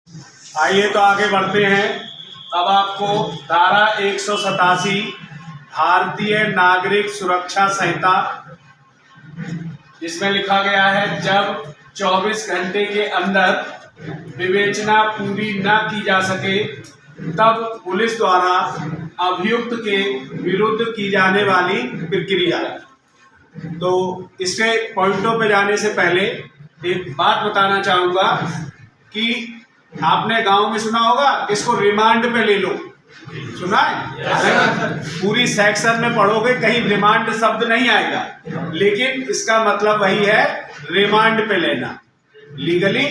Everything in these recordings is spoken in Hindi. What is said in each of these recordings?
आइए तो आगे बढ़ते हैं। अब आपको धारा 187 भारतीय नागरिक सुरक्षा संहिता, जिसमें लिखा गया है जब 24 घंटे के अंदर विवेचना पूरी न की जा सके तब पुलिस द्वारा अभियुक्त के विरुद्ध की जाने वाली प्रक्रिया। तो इसके पॉइंटों पे जाने से पहले एक बात बताना चाहूँगा कि आपने गांव में सुना होगा इसको रिमांड पे ले लो, सुना है? पूरी सेक्शन में पढ़ोगे कहीं रिमांड शब्द नहीं आएगा, लेकिन इसका मतलब वही है रिमांड पे लेना, लीगली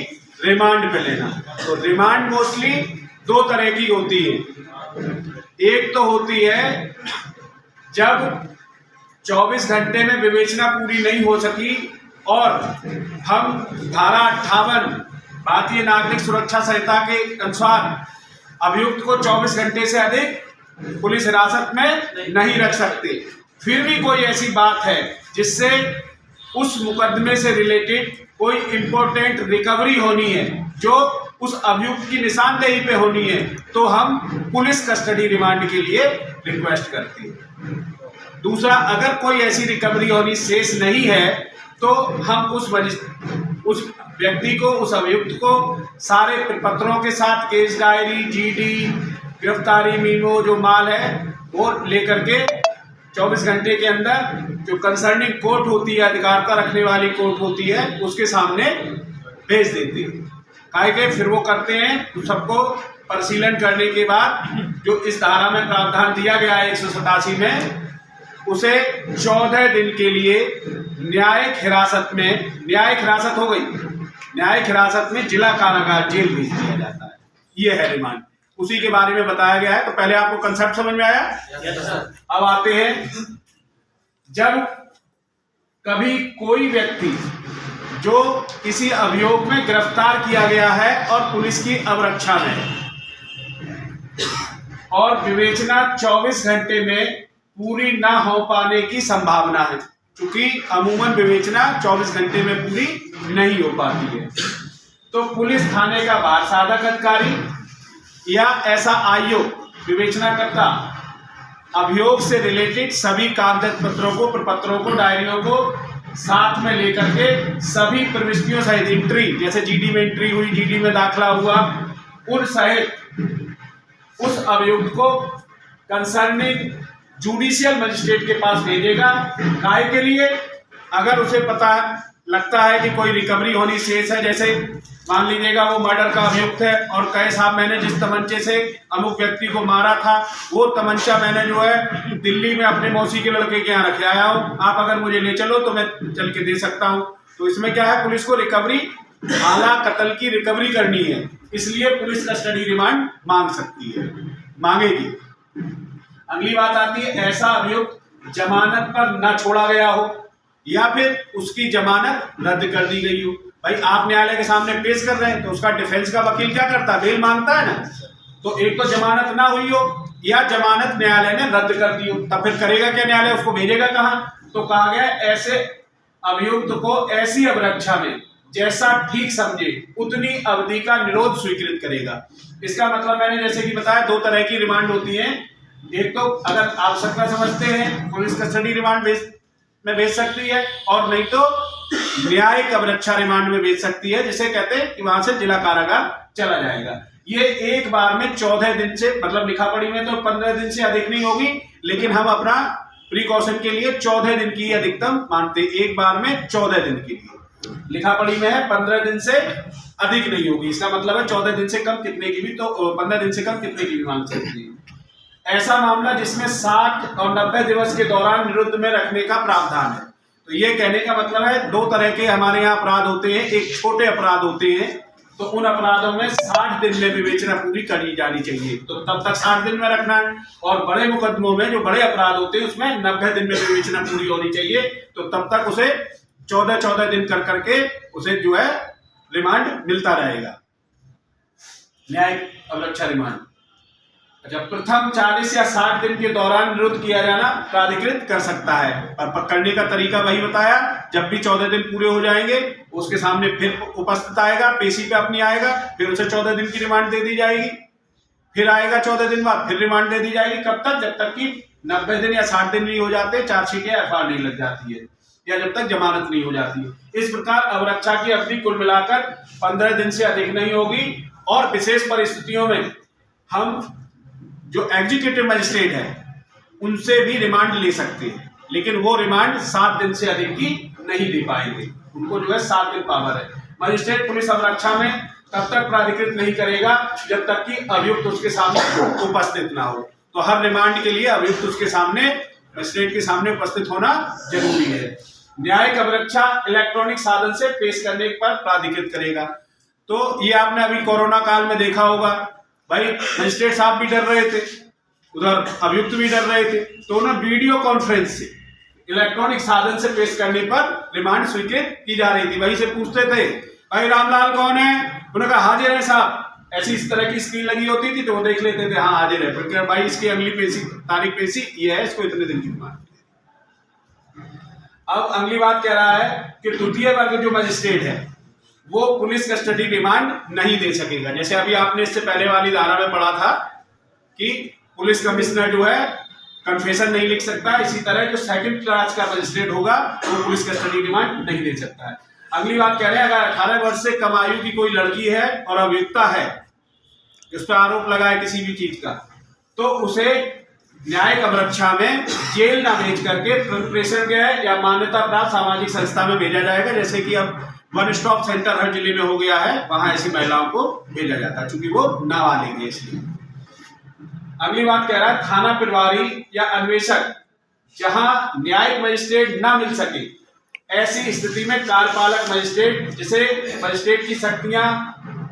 रिमांड पे लेना। तो रिमांड मोस्टली दो तरह की होती है। एक तो होती है जब 24 घंटे में विवेचना पूरी नहीं हो सकी और हम धारा 58 भारतीय नागरिक सुरक्षा संहिता के अनुसार अभियुक्त को 24 घंटे से अधिक पुलिस हिरासत में नहीं रख सकते। फिर भी कोई ऐसी बात है जिससे उस मुकदमे से रिलेटेड कोई इंपॉर्टेंट रिकवरी होनी है जो उस अभियुक्त की निशानदेही पे होनी है, तो हम पुलिस कस्टडी रिमांड के लिए रिक्वेस्ट करते हैं। दूसरा, अगर कोई ऐसी रिकवरी होनी शेष नहीं है तो हम उस व्यक्ति को, उस अभियुक्त को सारे प्रपत्रों के साथ केस डायरी, जीडी, गिरफ्तारी मीमो जो माल है वो लेकर के 24 घंटे के अंदर जो कंसर्निंग कोर्ट होती है, अधिकार का रखने वाली कोर्ट होती है, उसके सामने भेज देते हैं। काहे के फिर वो करते हैं सबको परिशीलन करने के बाद जो इस धारा में प्रावधान दिया गया है 187 में, उसे 14 दिन के लिए न्यायिक हिरासत हो गई, न्यायिक हिरासत में जिला कारागार जेल भेज दिया जाता है। ये है रिमांड, उसी के बारे में बताया गया है। तो पहले आपको कंसेप्ट समझ में आया? अब आते हैं, जब कभी कोई व्यक्ति जो किसी अभियोग में गिरफ्तार किया गया है और पुलिस की अवरक्षा में और विवेचना 24 घंटे में पूरी ना हो पाने की संभावना है, क्योंकि अमूमन विवेचना 24 घंटे में पूरी नहीं हो पाती है, तो पुलिस थाने का बार साधक अधिकारी या ऐसा आईओ विवेचनाकर्ता अभियोग से रिलेटेड सभी कागजात पत्रों को, प्रपत्रों को, डायरियों को साथ में लेकर के सभी प्रविष्टियों सहित एंट्री, जैसे जीडी में एंट्री हुई, जीडी में दाखला हुआ, उन सहित उस अभियुक्त को कंसर्निंग जुडिशियल मजिस्ट्रेट के पास भेजेगा। काहे के लिए? अगर उसे पता लगता है कि कोई रिकवरी होनी शेष है, जैसे मान लीजिएगा वो मर्डर का अभियुक्त है और कहे साहब मैंने जिस तमंचे से अमुक व्यक्ति को मारा था वो तमंचा मैंने जो है दिल्ली में अपने मौसी के लड़के के यहाँ रखे आया हूँ, आप अगर मुझे ले चलो तो मैं चल के दे सकता हूँ। तो इसमें क्या है, पुलिस को रिकवरी, आला कत्ल की रिकवरी करनी है, इसलिए पुलिस कस्टडी रिमांड मांग सकती है, मांगेगी। अगली बात आती है, ऐसा अभियुक्त जमानत पर न छोड़ा गया हो या फिर उसकी जमानत रद्द कर दी गई हो। भाई आप न्यायालय के सामने पेश कर रहे हैं तो उसका डिफेंस का वकील क्या करता है, बेल मांगता है ना। तो एक तो जमानत ना हुई हो या जमानत न्यायालय ने रद्द कर दी हो, तब फिर करेगा क्या न्यायालय, उसको भेजेगा कहाँ? तो कहा गया ऐसे अभियुक्त को ऐसी अवरक्षा में जैसा ठीक समझे उतनी अवधि का निरोध स्वीकृत करेगा। इसका मतलब मैंने जैसे कि बताया दो तरह की रिमांड होती है। एक तो अगर आवश्यकता समझते हैं पुलिस कस्टडी रिमांड में भेज सकती है, और नहीं तो न्यायिक अवरक्षा रिमांड में भेज सकती है, जिसे कहते हैं कि वहां से जिला कारागार चला जाएगा। ये एक बार में 14 दिन से, मतलब लिखापढ़ी में तो 15 दिन से अधिक नहीं होगी, लेकिन हम अपना प्रिकॉशन के लिए 14 दिन की अधिकतम मानते, एक बार में 14 दिन के लिए। लिखापढ़ी में है 15 दिन से अधिक नहीं होगी, इसका मतलब है 14 दिन से कम कितने की भी, तो 15 दिन से कम कितने की भी मांग सकती है। ऐसा मामला जिसमें 60 और 90 दिवस के दौरान निरुद्ध में रखने का प्रावधान है। तो ये कहने का मतलब है दो तरह के हमारे यहाँ अपराध होते हैं, एक छोटे अपराध होते हैं, तो उन अपराधों में 60 दिन में विवेचना पूरी करी जानी चाहिए, तो तब तक 60 दिन में रखना है। और बड़े मुकदमों में जो बड़े अपराध होते हैं उसमें 90 दिन में विवेचना पूरी होनी चाहिए, तो तब तक उसे 14-14 दिन कर करके उसे जो है रिमांड मिलता रहेगा, न्यायिक अवरक्षा रिमांड। अच्छा, प्रथम 40 या 60 दिन के दौरान निरुद्ध किया जाना प्राधिकृत कर सकता है, और करने का तरीका वही बताया जब भी 14 दिन पूरे हो जाएंगे उसके सामने फिर उपस्थित आएगा, पेशी पे अपनी आएगा, फिर उसे 14 दिन की रिमांड दे दी जाएगी, फिर आएगा 14 दिन बाद फिर रिमांड दे दी जाएगी। कब तक? जब तक कि 90 दिन या 60 दिन नहीं हो जाते, चार्जशीट या एफआईआर नहीं लग जाती है, या जब तक जमानत नहीं हो जाती है। इस प्रकार अवरक्षा की अवधि कुल मिलाकर 15 दिन से अधिक नहीं होगी। और विशेष परिस्थितियों में हम जो एग्जीक्यूटिव मजिस्ट्रेट है उनसे भी रिमांड ले सकते हैं, लेकिन वो रिमांड 7 दिन से अधिक की नहीं दे पाएंगे। उनको जो है 7 दिन पावर है। मजिस्ट्रेट पुलिस अवरक्षा में तब तक प्राधिकृत नहीं करेगा जब तक कि अभियुक्त उसके सामने उपस्थित ना हो। तो हर रिमांड के लिए अभियुक्त उसके सामने, मजिस्ट्रेट के सामने उपस्थित होना जरूरी है। न्यायिक अवरक्षा इलेक्ट्रॉनिक साधन से पेश करने पर प्राधिकृत करेगा। तो ये आपने अभी कोरोना काल में देखा होगा, भाई मजिस्ट्रेट साहब भी डर रहे थे, उधर अभियुक्त भी डर रहे थे, तो उन्हें वीडियो कॉन्फ्रेंस से इलेक्ट्रॉनिक साधन से पेश करने पर रिमांड स्वीकृत की जा रही थी। वहीं से पूछते थे भाई रामलाल कौन है, उन्होंने कहा हाजिर है साहब। ऐसी इस तरह की स्क्रीन लगी होती थी तो वो देख लेते थे, हाँ हाजिर है, फिर भाई इसकी अगली पेशी तारीख पेशी ये है, इसको इतने दिन की रिमांड। अब अगली बात कह रहा है कि तृतीय वर्ग जो मजिस्ट्रेट है वो पुलिस कस्टडी रिमांड नहीं दे सकेगा। जैसे अभी आपने इससे पहले वाली धारा में पढ़ा था कि पुलिस कमिश्नर जो है कन्फेशन नहीं लिख सकता, इसी तरह जो सेकंड क्लास का मजिस्ट्रेट होगा वो पुलिस कस्टडी रिमांड नहीं दे सकता है। अगली बात कह रहे हैं, अगर 18 वर्ष से कम आयु की कोई लड़की है और अभियुक्ता है, उस पर आरोप लगा है किसी भी चीज का, तो उसे न्यायिक अवरक्षा में जेल ना भेज करके प्रेषण गृह या मान्यता प्राप्त सामाजिक संस्था में भेजा जाएगा। जैसे कि अब वन स्टॉप सेंटर हर जिले में हो गया है, वहां ऐसी महिलाओं को भेजा जाता है, क्योंकि वो नाबालिग है इसलिए। अगली बात कह रहा है, थाना प्रभारी या अन्वेषक जहां न्यायिक मजिस्ट्रेट ना मिल सके, ऐसी स्थिति में कार्यपालक मजिस्ट्रेट जिसे मजिस्ट्रेट की शक्तियां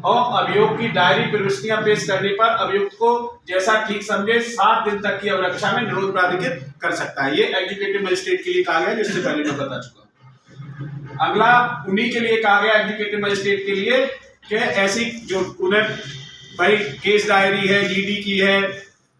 और अभियोग की डायरी प्रविष्टियां पेश करने पर अभियुक्त को जैसा ठीक समझे 7 दिन तक की अवरक्षा में निरोध प्राधिकृत कर सकता है। ये एग्जीक्यूटिव मजिस्ट्रेट के लिए कहा गया, जिससे पहले मैं बता चुका। अगला उन्हीं के लिए कहा गया एग्जीक्यूटिव मजिस्ट्रेट के लिए कि ऐसी जो उन्हें भाई केस डायरी है, जीडी की है,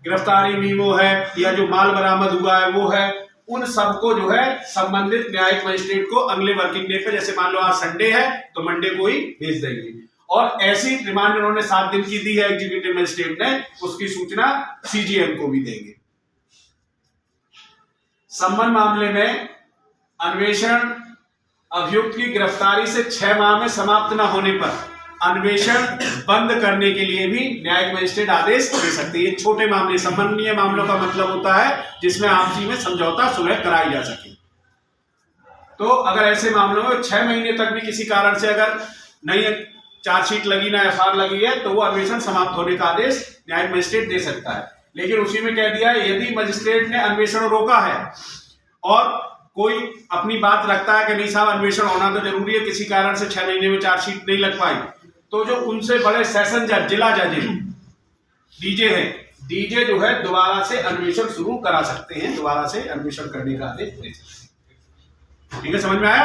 गिरफ्तारी मीमो है, या जो माल बरामद हुआ है वो है, उन सबको जो है संबंधित न्यायिक मजिस्ट्रेट को अगले वर्किंग डे पे, जैसे मान लो आज संडे है तो मंडे को ही भेज देंगे। और ऐसी रिमांड उन्होंने 7 दिन की दी है एग्जीक्यूटिव मजिस्ट्रेट ने, उसकी सूचना सीजीएम को भी देंगे। संबंध मामले में अन्वेषण अभियुक्त की गिरफ्तारी से 6 माह में समाप्त न होने पर अन्वेषण बंद करने के लिए भी न्यायिक मजिस्ट्रेट आदेश दे सकते हैं। छोटे मामले, संबंधनीय मामलों का मतलब होता है जिसमें आपसी में समझौता सुलह कराई जा सके। तो अगर ऐसे मामलों में 6 महीने तक भी किसी कारण से अगर नहीं चार्जशीट लगी ना एफआईआर लगी है तो वो अन्वेषण समाप्त होने का आदेश न्यायिक मजिस्ट्रेट दे सकता है। लेकिन उसी में कह दिया है, यदि मजिस्ट्रेट ने अन्वेषण रोका है और कोई अपनी बात रखता है कि नहीं साहब अन्वेषण होना तो जरूरी है, किसी कारण से 6 महीने में चार्जशीट नहीं लग पाई, तो जो उनसे बड़े सेशन जज, जिला जज डीजे है, डीजे जो है दोबारा से अन्वेषण शुरू करा सकते हैं, दोबारा से अन्वेषण करने का आदेश दे सकते हैं। ठीक है, समझ में आया?